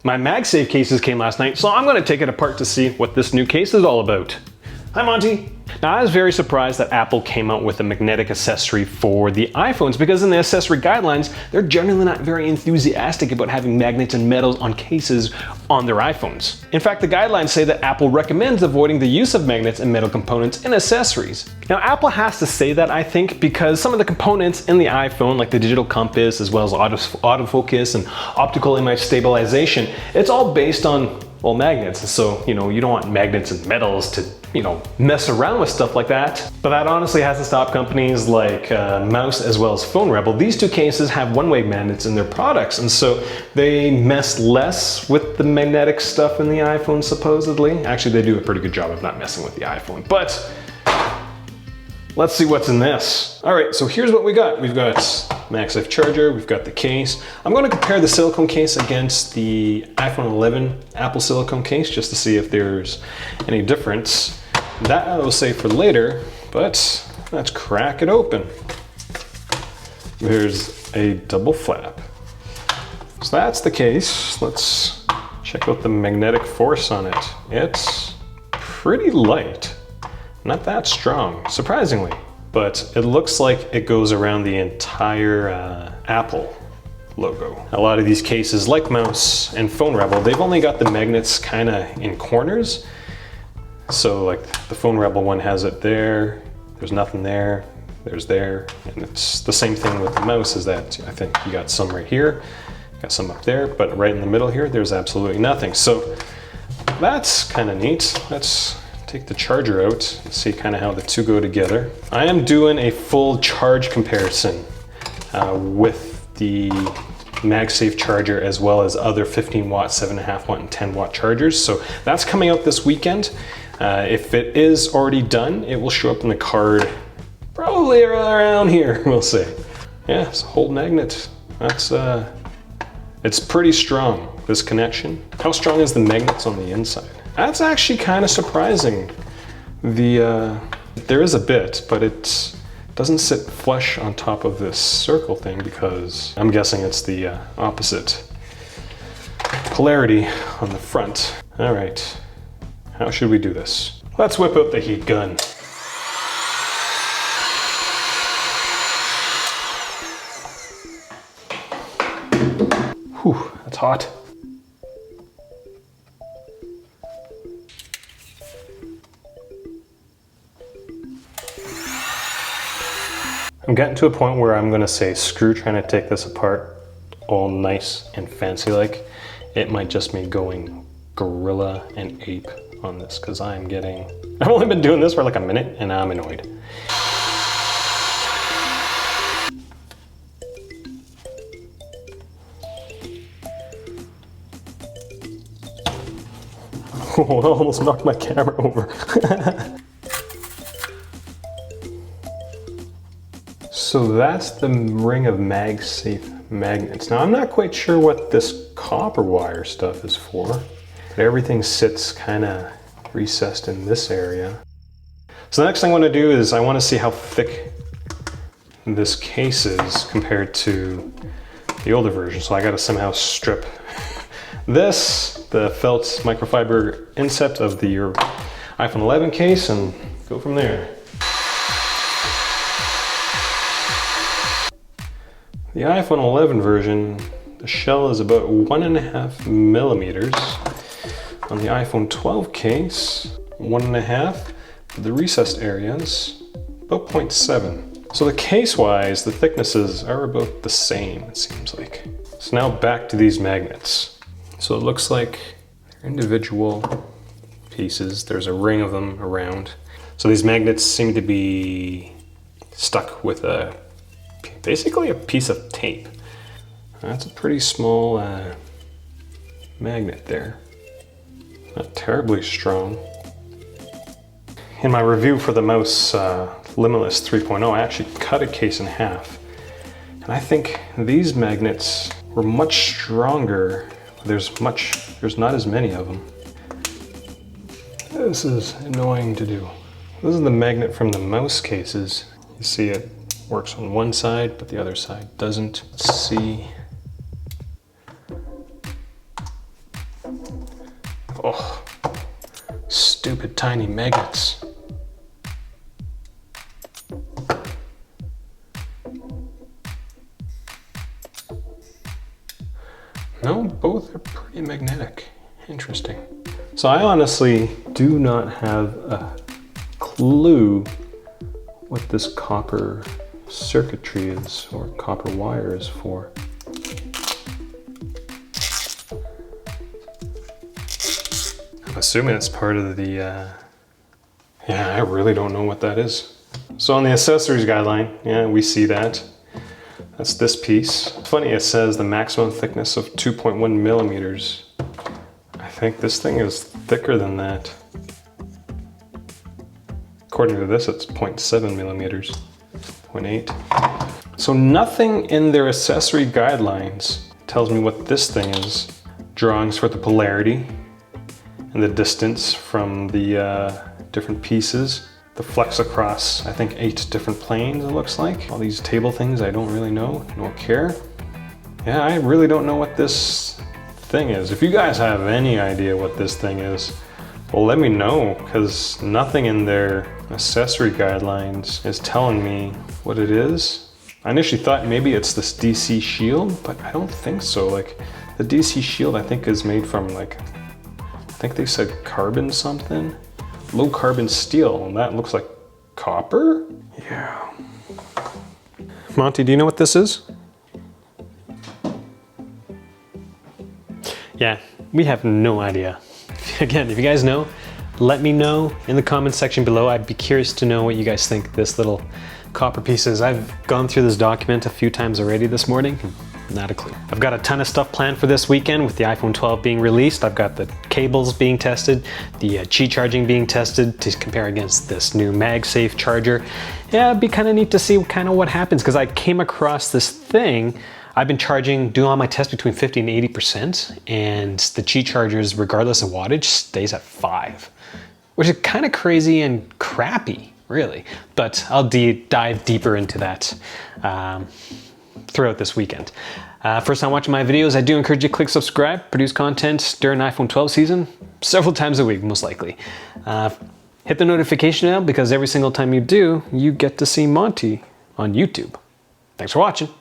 My MagSafe cases came last night, so I'm going to take it apart to see what this new case is all about. Hi Monty! Now I was very surprised that Apple came out with a magnetic accessory for the iPhones because in the accessory guidelines, they're generally not very enthusiastic about having magnets and metals on cases on their iPhones. In fact, the guidelines say that Apple recommends avoiding the use of magnets and metal components in accessories. Now Apple has to say that, I think, because some of the components in the iPhone, like the digital compass as well as autofocus and optical image stabilization, it's all based on, well, magnets. So, you don't want magnets and metals to mess around with stuff like that. But that honestly hasn't stopped companies like Mouse as well as Phone Rebel. These two cases have one-way magnets in their products, and so they mess less with the magnetic stuff in the iPhone, supposedly. Actually, they do a pretty good job of not messing with the iPhone, but let's see what's in this. All right, so here's what we got. We've got MagSafe charger, we've got the case. I'm going to compare the silicone case against the iPhone 11 Apple silicone case just to see if there's any difference. That I will save for later, but let's crack it open. There's a double flap. So that's the case. Let's check out the magnetic force on it. It's pretty light, not that strong, surprisingly, but it looks like it goes around the entire Apple logo. A lot of these cases, like Mouse and Phone Rebel, they've only got the magnets kind of in corners. So like the Phone Rebel one has it there, there's nothing there, there's there, and it's the same thing with the Mouse, is that I think you got some right here, got some up there, but right in the middle here, there's absolutely nothing. So that's kind of neat. Let's take the charger out and see kind of how the two go together. I am doing a full charge comparison with the MagSafe charger as well as other 15 watt, 7.5 watt, and 10 watt chargers. So that's coming out this weekend. If it is already done, it will show up in the card probably around here, we'll see. Yeah, it's a whole magnet. That's, it's pretty strong, this connection. How strong is the magnets on the inside? That's actually kind of surprising. There is a bit, but it doesn't sit flush on top of this circle thing because I'm guessing it's the opposite polarity on the front. All right, how should we do this? Let's whip out the heat gun. Whew, that's hot. I'm getting to a point where I'm gonna say screw trying to take this apart all nice and fancy like. It might just be going gorilla and ape on this because I've only been doing this for like a minute and I'm annoyed. Oh, I almost knocked my camera over. So that's the ring of MagSafe magnets. Now I'm not quite sure what this copper wire stuff is for, but everything sits kind of recessed in this area. So the next thing I want to do is I want to see how thick this case is compared to the older version. So I got to somehow strip this, the felt microfiber inset of the iPhone 11 case, and go from there. The iPhone 11 version, the shell is about 1.5 millimeters. On the iPhone 12 case, 1.5. The recessed areas, about 0.7. So the case-wise, the thicknesses are about the same, it seems like. So now back to these magnets. So it looks like they're individual pieces. There's a ring of them around. So these magnets seem to be stuck with basically a piece of tape. That's a pretty small magnet there. Not terribly strong. In my review for the Mouse Limitless 3.0, I actually cut a case in half. And I think these magnets were much stronger. There's not as many of them. This is annoying to do. This is the magnet from the Mouse cases. You see it works on one side, but the other side doesn't. Let's see. Oh, stupid tiny magnets. No, both are pretty magnetic. Interesting. So I honestly do not have a clue what this copper circuitry is, or copper wire is for. I'm assuming it's part of the, yeah, I really don't know what that is. So on the accessories guideline, yeah, we see that. That's this piece. It's funny, it says the maximum thickness of 2.1 millimeters. I think this thing is thicker than that. According to this, it's 0.7 millimeters, 0.8. So nothing in their accessory guidelines tells me what this thing is. Drawings for the polarity and the distance from the different pieces. The flex across, I think, 8 different planes, it looks like. All these table things I don't really know nor care. Yeah, I really don't know what this thing is. If you guys have any idea what this thing is, well, let me know, because nothing in their accessory guidelines is telling me what it is. I initially thought maybe it's this DC shield, but I don't think so. Like, the DC shield I think is made from, like, I think they said carbon something. Low carbon steel, and that looks like copper? Yeah. Monty, do you know what this is? Yeah, we have no idea. Again, if you guys know, let me know in the comments section below. I'd be curious to know what you guys think this little copper piece is. I've gone through this document a few times already this morning. Not a clue. I've got a ton of stuff planned for this weekend with the iPhone 12 being released. I've got the cables being tested, the Qi charging being tested to compare against this new MagSafe charger. Yeah, it'd be kind of neat to see kind of what happens, because I came across this thing. I've been doing all my tests between 50 and 80%, and the Qi chargers, regardless of wattage, stays at 5, which is kind of crazy and crappy, really. But I'll dive deeper into that throughout this weekend. First time watching my videos, I do encourage you to click subscribe, produce content during iPhone 12 season, several times a week, most likely. Hit the notification bell, because every single time you do, you get to see Monty on YouTube. Thanks for watching.